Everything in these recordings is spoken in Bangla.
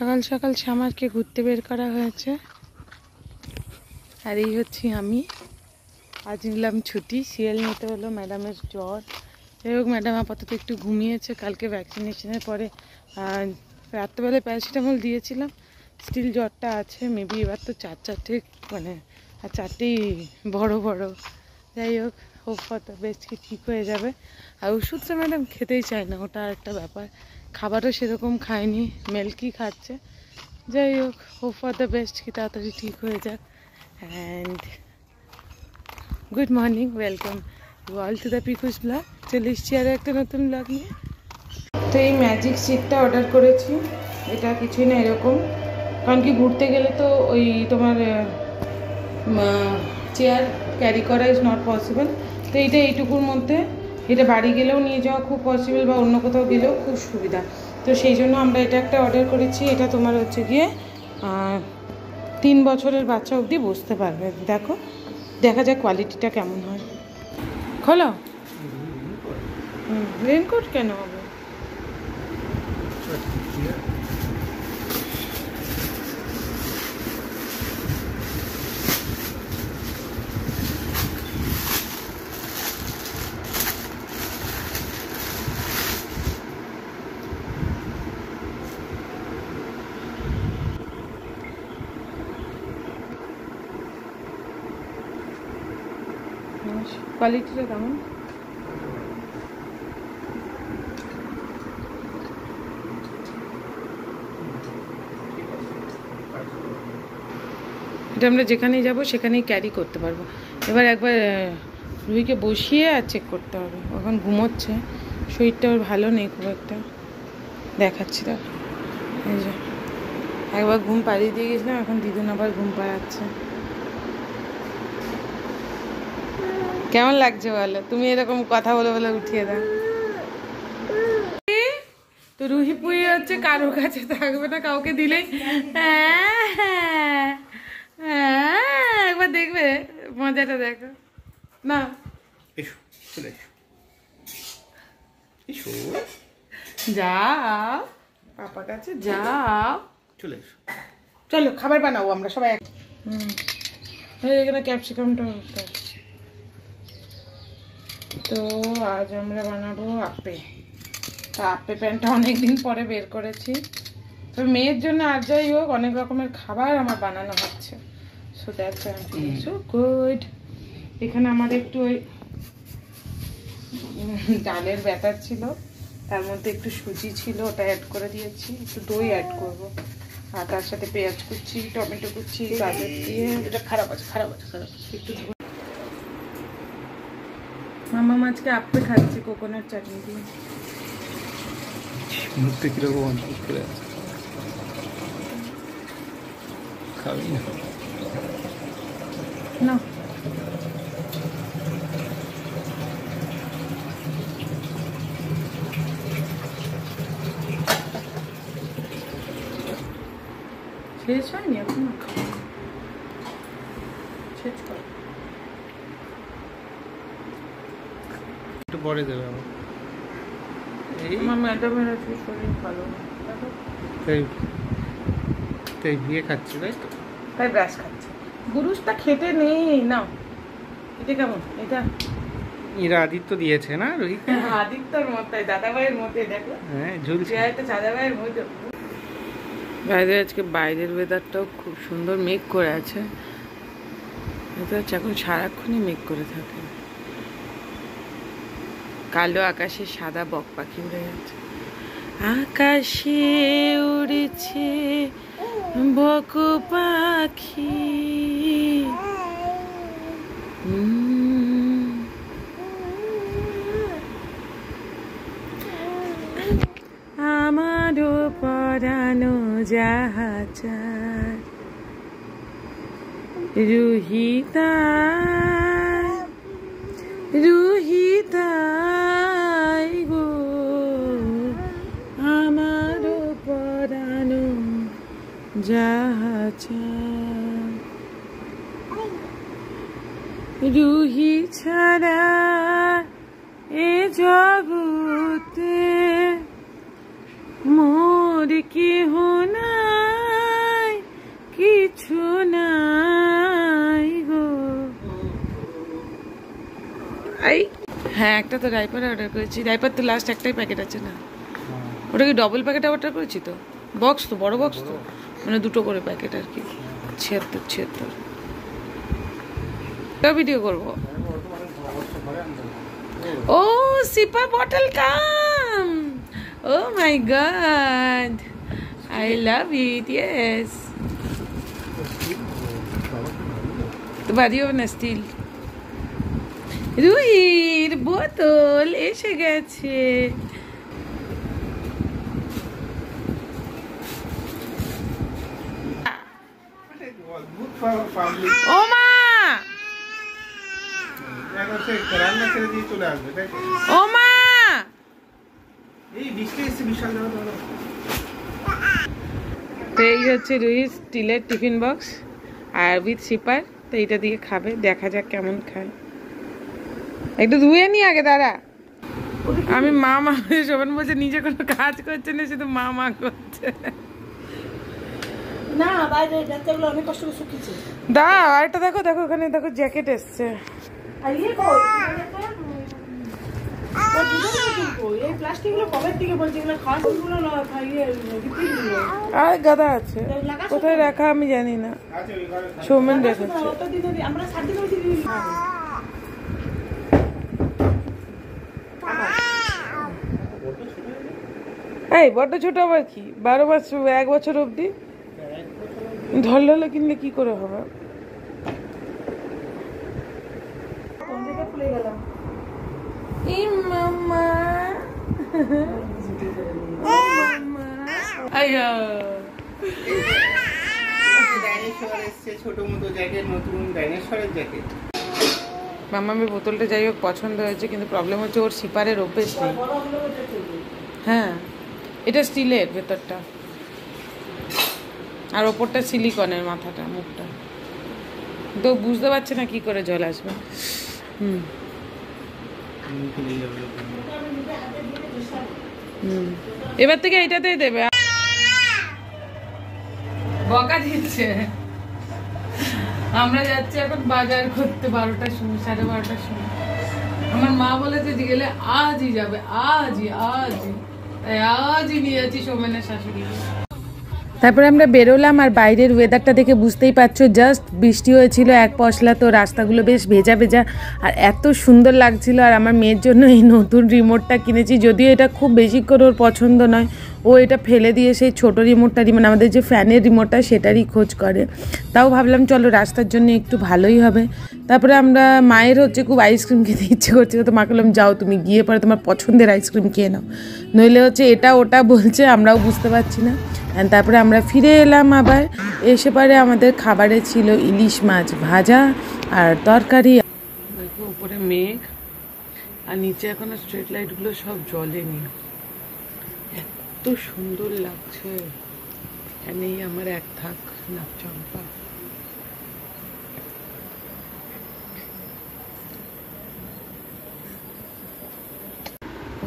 সকাল সকাল শ্যামারকে ঘুরতে বের করা হয়েছে। আর এই হচ্ছি আমি। আজ নিলাম ছুটি, সিএল নিতে হলো, ম্যাডামের জ্বর। যাই হোক, ম্যাডাম আপাতত একটু ঘুমিয়েছে। কালকে ভ্যাকসিনেশনের পরে রাত্রেবেলায় প্যারাসিটামল দিয়েছিলাম, স্টিল জ্বরটা আছে। মেবি এবার তো চারটে মানে আর চারটেই বড় বড়। যাই হোক, হোপ ফর দ্য বেস্ট কি ঠিক হয়ে যাবে। আর ওষুধটা ম্যাডাম খেতেই চায় না, ওটা একটা ব্যাপার। খাবারও সেরকম খায়নি, মিল্কই খাচ্ছে। যাই হোক, হোপ ফর দ্য বেস্ট কি তাড়াতাড়ি ঠিক হয়ে যাক। And good morning, welcome you all to the Piku's blog. চলে এসছি আরও একটা নতুন ব্লগ নিয়ে। তো এই ম্যাজিক সিটটা অর্ডার করেছি। এটা কিছুই না এরকম, কারণ কি ঘুরতে গেলে তো ওই তোমার চেয়ার ক্যারি করা ইজ নট পসিবল। তো এইটা এইটুকুর মধ্যে, এটা বাড়ি গেলেও নিয়ে যাওয়া খুব পসিবল, বা অন্য কোথাও গেলেও খুব সুবিধা। তো সেই জন্য আমরা এটা একটা অর্ডার করেছি। এটা তোমার হচ্ছে গিয়ে 3 বছরের বাচ্চা অবধি বসতে পারবে। দেখো, দেখা যাক কোয়ালিটিটা কেমন হয়। খোলো। রেনকোট কেন হবে? কোয়ালিটিটা কেমন? এটা আমরা যেখানেই যাব সেখানেই ক্যারি করতে পারবো। এবার একবার রুহিকে বসিয়ে আর চেক করতে হবে। এখন ঘুমোচ্ছে, শরীরটা ওর ভালো নেই খুব একটা। দেখাচ্ছি তো, এই যে একবার ঘুম পাড়িয়ে দিয়ে গেছিলাম, এখন দিদুন আবার ঘুম পাড়াচ্ছে। কেমন লাগছে বলো? তুমি এরকম কথা বলে বলে উঠিয়ে দাও। তো রুহি পুই হচ্ছে কারোর কাছে থাকবে না, কাউকে দিলেই একবার দেখবে মজাটা, দেখো না। যাও পাপা কাছে, যাও, চলে চলো খাবার বানাবো আমরা সবাই। এখানে ক্যাপসিকামটা। তো আজ আমরা বানাবো আপে। তা আপে প্যানটা অনেকদিন পরে বের করেছি। তো মেয়ের জন্য আর যাই হোক অনেক রকমের খাবার আমার বানানো হচ্ছে। So that's so good. এখানে আমার একটু ওই ডালের ব্যাটার ছিল, তার মধ্যে একটু সুজি ছিল, ওটা অ্যাড করে দিয়েছি। একটু দই অ্যাড করবো, আর তার সাথে পেঁয়াজ কুচি, টমেটো কুচি, গাজর দিয়ে। এটা খারাপ আছে একটু। মামা মাছকে আপে খাচ্ছি কোকোনাট চাটনি দিয়ে। মুখটা কিরকম অদ্ভুত করে আছে, খাবি না? না, শেষ হয়নি এখন, শেষ কর। একটু পরে দেবে আমার। আমার ম্যাডামের আজকে শরীর ভালো না, তাই বিয়ে খাচ্ছে, তাই তো? তাই ব্রাশ খাচ্ছে। গুরুসটা খেতে নেই না। এটা কেমন? এটা এরা আদিত্য দিয়েছে না রোহিত? আদিত্যর মতো, দাদাভাইয়ের মতো। দেখো হ্যাঁ, ঝুলছে। দাদাভাইয়ের মতো। বাইরে আজকে বাইরের ওয়েদারটাও খুব সুন্দর, মেঘ করে আছে। এটা হচ্ছে এখন সারাক্ষণই মেঘ করে থাকে। কালো আকাশে সাদা বক পাখি উড়ে যাচ্ছে। আকাশে উড়েছে বক পাখি, আমারও পরানো জাহাচার রুহিতা গো, আমারও পরানো জাহাচার। রুহি ছাড়া এ জগতে মোর কেহ না। হ্যাঁ একটা তো ডাইপার অর্ডার করেছি, ডাইপার তো লাস্ট একটাই প্যাকেট আছে না, ওটা কি ডবল প্যাকেট অর্ডার করেছি তো, বক্স তো বড় বক্স তো, মানে দুটো করে প্যাকেট আর কি, 76 ভিডিও করবো। Oh sipper bottle came, oh my god, I love it, yes. তো বাড়ি হবে না স্টিল। রুহির বোতল এসে গেছে। ও মা, ও মা, তো এই হচ্ছে রুহির স্টিলের টিফিন বক্স আর উইথ সিপার, তো এইটা দিয়ে খাবে, দেখা যাক কেমন খায়। একটু ধুয়ে নি আগে, দাঁড়া। আমি মা মা শোভন বলছে নিজে কোনো কাজ করছে না, শুধু মা মা করছে। না বাইরে ডাক্তারগুলো অনেক কষ্ট করে শুকিয়েছে। দাও আরেকটা দেখো, দেখো ওখানে দেখো জ্যাকেট এসছে। আর ইয়ে কই এই প্লাস্টিকগুলো কবের থেকে বলছে, এগুলো খাওয়াগুলো খাইয়ে রিপিটগুলো আর গাদা আছে, কোথায় রাখা আমি জানি না, সৌমেন রেখেছে। আমরা 7 দিন হয়েছে দিন। এই বড্ড ছোট আবার কি, 12 মাস 1 বছর অবধি ঢলঢলে কিনলে কি করে হবে? খুলে গেলাম। এই মামা, আইয়া ডাইনোসর এসছে, ছোট মতো জ্যাকেট, নতুন ডাইনোসরের জ্যাকেট। মামামের বোতলটা যাই হোক পছন্দ হয়েছে, কিন্তু প্রবলেম হচ্ছে ওর সিপারের অভ্যেস নেই। হ্যাঁ এটা স্টিলের ভেতরটা, আর ওপরটা সিলিকনের, মাথাটা মুখটা, তো বুঝতে পারছে না কি করে জল আসবে। এবার থেকে এইটাতেই দেবে। বকা দিচ্ছে। আমরা যাচ্ছি এখন বাজার করতে 12টার সময়, 12:30টার সময়। আমার মা বলেছে যে গেলে আজই যাবে, আজই তাই আজই নিয়ে যাচ্ছি সৌমেনের শাশুড়ি। তারপরে আমরা বেরোলাম, আর বাইরের ওয়েদারটা দেখে বুঝতেই পারছো, জাস্ট বৃষ্টি হয়েছিল এক পশলা, তো রাস্তাগুলো বেশ ভেজা ভেজা আর এত সুন্দর লাগছিল। আর আমার মেয়ের জন্য এই নতুন রিমোটটা কিনেছি, যদিও এটা খুব বেশি করে ওর পছন্দ নয়, ও এটা ফেলে দিয়ে সেই ছোটো রিমোটটারই, মানে আমাদের যে ফ্যানের রিমোটটা সেটারই খোঁজ করে। তাও ভাবলাম চলো রাস্তার জন্য একটু ভালোই হবে। তারপরে আমরা, মায়ের হচ্ছে খুব আইসক্রিম খেতে ইচ্ছে করছিল, তো মাকে বললাম যাও তুমি গিয়ে পরে তোমার পছন্দের আইসক্রিম খেয়ে নাও, নইলে হচ্ছে এটা ওটা বলছে, আমরাও বুঝতে পারছি না। তারপরে আমরা ফিরে এলাম আবার, এসে পরে আমাদের খাবারে ছিল ইলিশ মাছ ভাজা আর তরকারি। দেখো উপরে মেঘ, আর নিচে এখনো স্ট্রিট লাইটগুলো সব জ্বলেনি, এত সুন্দর লাগছে। এনেই আমার এক থাক নাক চম্পা।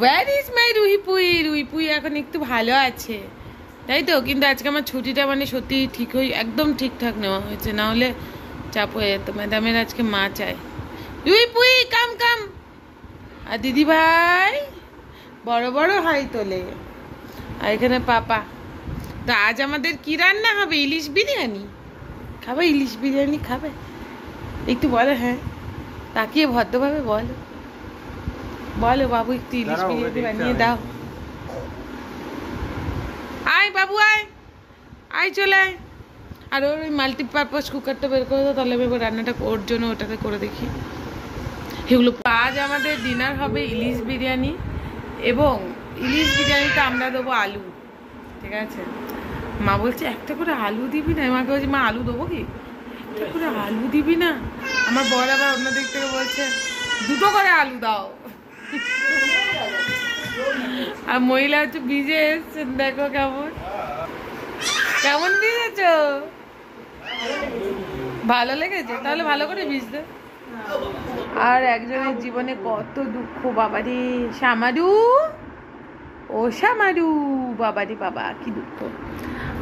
Where is my রুহিপুই? রুহিপুই এখন একটু ভালো আছে, তাই তো? কিন্তু আজকে আমার ছুটিটা মানে সত্যি ঠিক একদম ঠিকঠাক নেওয়া হয়েছে, না হলে চাপ হয়ে যেত। ম্যাডামের আজকে মা চায় রুহিপুই কাম কাম, আর দিদি ভাই বড় বড় হাই তোলে, আর এখানে পাপা। তো আজ আমাদের কি রান্না হবে? ইলিশ বিরিয়ানি খাবে, ইলিশ বিরিয়ানি খাবে? একটু বলো, হ্যাঁ তাকিয়ে ভদ্রভাবে বলো, বলো বাবু একটু ইলিশ বিরিয়ানি বানিয়ে দাও। আয় বাবু আয়, আয় চলে আয়। আর ওর ওই মাল্টিপারপাস কুকারটা বের করে দাও, তাহলে আমি রান্নাটা ওর জন্য ওটাতে করে দেখি। এগুলো আজ আমাদের ডিনার হবে ইলিশ বিরিয়ানি, এবং ইলিশ বিরিয়ানিতে আমরা দেবো আলু, ঠিক আছে? মা বলছে একটা করে আলু দিবি না, মাকে বলছি মা আলু দেবো কি, একটা করে আলু দিবি না? আমার বর আবার অন্য দিক থেকে বলছে 2টো করে আলু দাও। আর মহিলা হচ্ছে ভিজে এসছেন, দেখো কেমন কেমন ভিজেছ, ভালো লেগেছে? তাহলে ভালো করে ভিজতে। আর একজনের জীবনে কত দুঃখ বাবারে, শ্যামারু, ও শ্যামারু, বাবারে বাবা কি দুঃখ।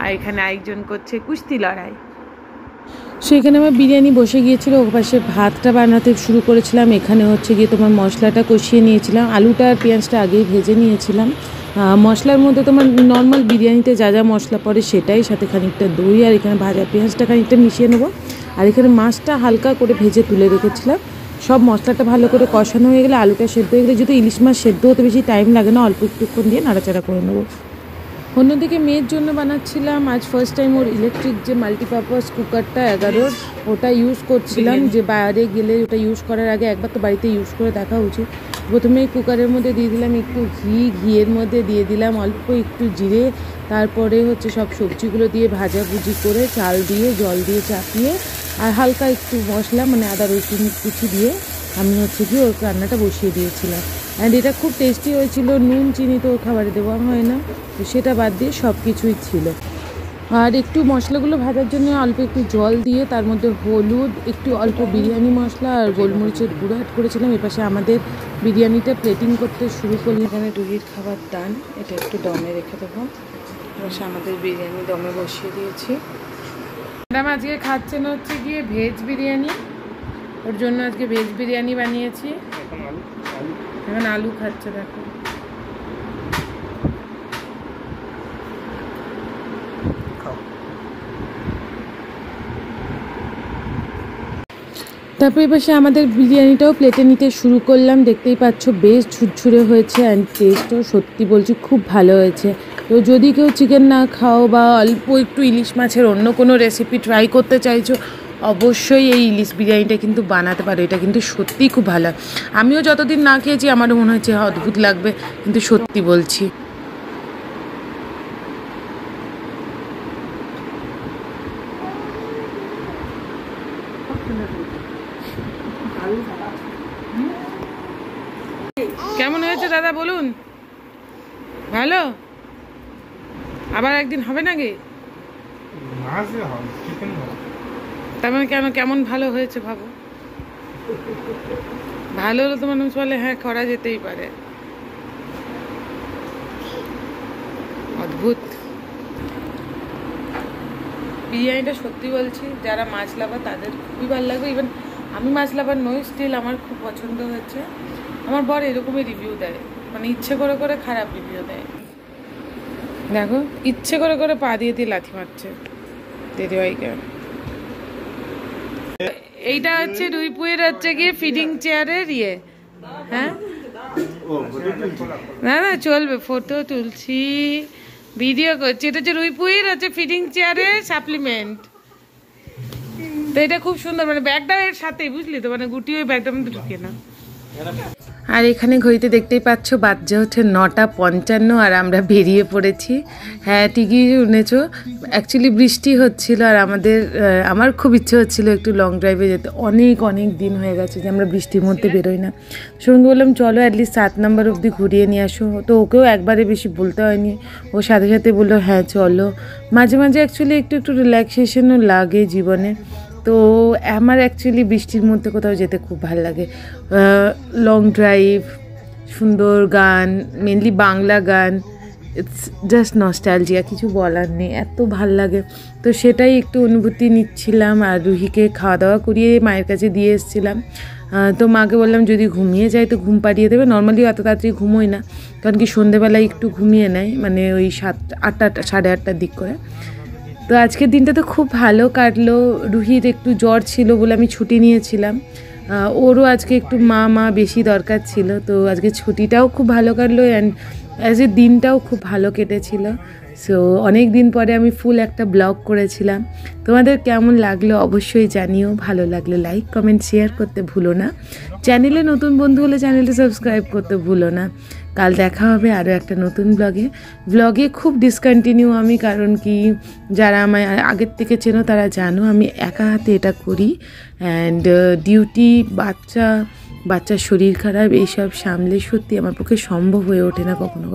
আর এখানে একজন করছে কুস্তি লড়াই। সেখানে আমার বিরিয়ানি বসে গিয়েছিল, ওর পাশে ভাতটা বানাতে শুরু করেছিলাম। এখানে হচ্ছে গিয়ে তোমার মশলাটা কষিয়ে নিয়েছিলাম, আলুটা আর পেঁয়াজটা আগেই ভেজে নিয়েছিলাম। মশলার মধ্যে তোমার নর্মাল বিরিয়ানিতে যা যা মশলা পড়ে সেটাই, সাথে খানিকটা দই, আর এখানে ভাজা পেঁয়াজটা খানিকটা মিশিয়ে নেবো। আর এখানে মাছটা হালকা করে ভেজে তুলে রেখেছিলাম। সব মশলাটা ভালো করে কষানো হয়ে গেলে, আলুটা সেদ্ধ হয়ে গেলে, যদি ইলিশ মাছ সেদ্ধ হতে বেশি টাইম লাগে না, অল্প একটুক্ষণ দিয়ে নাড়াচাড়া করে নেবো। অন্যদিকে মেয়ের জন্য বানাচ্ছিলাম আজ ফার্স্ট টাইম ওর ইলেকট্রিক যে মাল্টিপারপাস কুকারটা 11, ওটা ইউজ করছিলাম। যে বাইরে গেলে ওটা ইউজ করার আগে একবার তো বাড়িতে ইউজ করে দেখা উচিত। প্রথমে কুকারের মধ্যে দিয়ে দিলাম একটু ঘিয়ের মধ্যে দিয়ে দিলাম অল্প একটু জিরে, তারপরে হচ্ছে সব সবজিগুলো দিয়ে ভাজাভুজি করে চাল দিয়ে জল দিয়ে চাপিয়ে আর হালকা একটু মশলা মানে আদা রসুন কুচি দিয়ে আমি হচ্ছে কি ওর রান্নাটা বসিয়ে দিয়েছিলাম। অ্যান্ড এটা খুব টেস্টি হয়েছিল। নুন চিনি তো ওর খাবারে দেওয়া হয় না, তো সেটা বাদ দিয়ে সব কিছুই ছিল। আর একটু মশলাগুলো ভাজার জন্য অল্প একটু জল দিয়ে তার মধ্যে হলুদ, একটু অল্প বিরিয়ানি মশলা আর গোলমরিচের গুঁড়ো অ্যাড করেছিলাম। এপাশে আমাদের বিরিয়ানিটা প্লেটিং করতে শুরু করলাম। এখানে রুহির খাবার দান, এটা একটু দমে রেখে দেবো। এপাশে আমাদের বিরিয়ানি দমে বসিয়ে দিয়েছি। ম্যাডাম আজকে খাচ্ছেন হচ্ছে গিয়ে ভেজ বিরিয়ানি, ওর জন্য আজকে ভেজ বিরিয়ানি বানিয়েছি। এখন আলু খাচ্ছে, দেখো। তারপর এপাশে আমাদের বিরিয়ানিটাও প্লেটে নিতে শুরু করলাম। দেখতেই পাচ্ছ বেশ ঝুরঝুরে হয়েছে, অ্যান্ড টেস্টও সত্যি বলছি খুব ভালো হয়েছে। তো যদি কেউ চিকেন না খাও বা অল্প একটু ইলিশ মাছের অন্য কোনো রেসিপি ট্রাই করতে চাইছো, অবশ্যই এই ইলিশ বিরিয়ানিটা কিন্তু বানাতে পারো। এটা কিন্তু সত্যিই খুব ভালো। আমিও যতদিন না খেয়েছি আমারও মনে হচ্ছে অদ্ভুত লাগবে, কিন্তু সত্যি বলছি। কেমন হয়েছে দাদা বলুন? ভালো? আবার একদিন হবে নাকি? তার মানে কেমন ভালো হয়েছে ভাবো। ভালো হলে তো মানুষ বলে হ্যাঁ করা যেতেই পারে। অদ্ভুত বিরিয়ানিটা, সত্যি বলছি। যারা মাছ লাভার তাদের খুবই ভালো লাগবে। ইভেন আমি মাছ লাভার নই, স্টিল আমার খুব পছন্দ হয়েছে। আমার বর এরকমই রিভিউ দেয়, মানে ইচ্ছে করে করে খারাপ রিভিউ দেয়। দেখো ইচ্ছে করে করে পা দিয়ে দিয়ে লাথি মারছে দিদিভাইকে। এইটা হচ্ছে রুইপুয়ের হচ্ছে গিয়ে ফিডিং চেয়ারের হ্যাঁ না না চলবে, ফটো তুলছি, ভিডিও করছি। এটা হচ্ছে রুইপুয়ের হচ্ছে ফিডিং চেয়ারের সাপ্লিমেন্ট। তো এটা খুব সুন্দর, মানে ব্যাগটা এর সাথেই, বুঝলি তো, মানে গুটি ওই ব্যাগটার মধ্যে ঢুকে না। আর এখানে ঘড়িতে দেখতেই পাচ্ছ বাজে হচ্ছে 9:55 আর আমরা বেরিয়ে পড়েছি। হ্যাঁ ঠিকই শুনেছো, অ্যাকচুয়ালি বৃষ্টি হচ্ছিল আর আমার খুব ইচ্ছে হচ্ছিল একটু লং ড্রাইভে যেতে। অনেক দিন হয়ে গেছে যে আমরা বৃষ্টির মধ্যে বেরোই না। সঙ্গে বললাম চলো অ্যাটলিস্ট 7 নম্বর অবধি ঘুরিয়ে নিয়ে আসো। তো ওকেও একবারে বেশি বলতে হয়নি, ও সাথে সাথে বললো হ্যাঁ চলো। মাঝে মাঝে অ্যাকচুয়ালি একটু রিল্যাক্সেশনও লাগে জীবনে। তো আমার অ্যাকচুয়ালি বৃষ্টির মধ্যে কোথাও যেতে খুব ভালো লাগে। লং ড্রাইভ, সুন্দর গান, মেনলি বাংলা গান, ইটস জাস্ট নস্টালজিয়া, কিছু বলার নেই, এত ভাল লাগে। তো সেটাই একটু অনুভূতি নিচ্ছিলাম। আর রুহিকে খাওয়া দাওয়া করিয়ে মায়ের কাছে দিয়ে এসেছিলাম। তো মাকে বললাম যদি ঘুমিয়ে যায় তো ঘুম পাড়িয়ে দেবে। নর্মালি এত তাড়াতাড়ি ঘুমোই না, কারণ কি সন্ধেবেলায় একটু ঘুমিয়ে নেয়, মানে ওই 7-8 8:30 দিক করে। তো আজকের দিনটা তো খুব ভালো কাটলো। রুহির একটু জ্বর ছিল বলে আমি ছুটি নিয়েছিলাম। ওরও আজকে একটু মা বেশি দরকার ছিল, তো আজকে ছুটিটাও খুব ভালো কাটলো। অ্যান্ড অ্যাজ এ দিনটাও খুব ভালো কেটেছিল। সো অনেক দিন পরে আমি ফুল একটা ব্লগ করেছিলাম। তোমাদের কেমন লাগলো অবশ্যই জানিও। ভালো লাগলে লাইক কমেন্ট শেয়ার করতে ভুলো না। চ্যানেলে নতুন বন্ধু হলে চ্যানেলটা সাবস্ক্রাইব করতে ভুলো না। কাল দেখা হবে আরও একটা নতুন ব্লগে খুব ডিসকন্টিনিউ আমি, কারণ কি যারা আমায় আগের থেকে চেনো তারা জানো আমি একা হাতে এটা করি। অ্যান্ড ডিউটি, বাচ্চার শরীর খারাপ, এইসব সামলে সত্যি আমার পক্ষে সম্ভব হয়ে ওঠে না কখনো।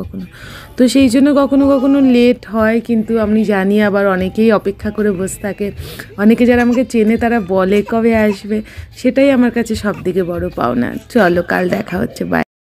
তো সেই জন্য কখনো লেট হয়, কিন্তু আমি জানি আবার অনেকেই অপেক্ষা করে বসে থাকে। অনেকে যারা আমাকে চেনে তারা বলে কবে আসবে, সেটাই আমার কাছে সবথেকে বড় পাওনা। চলো কাল দেখা হচ্ছে, বাই।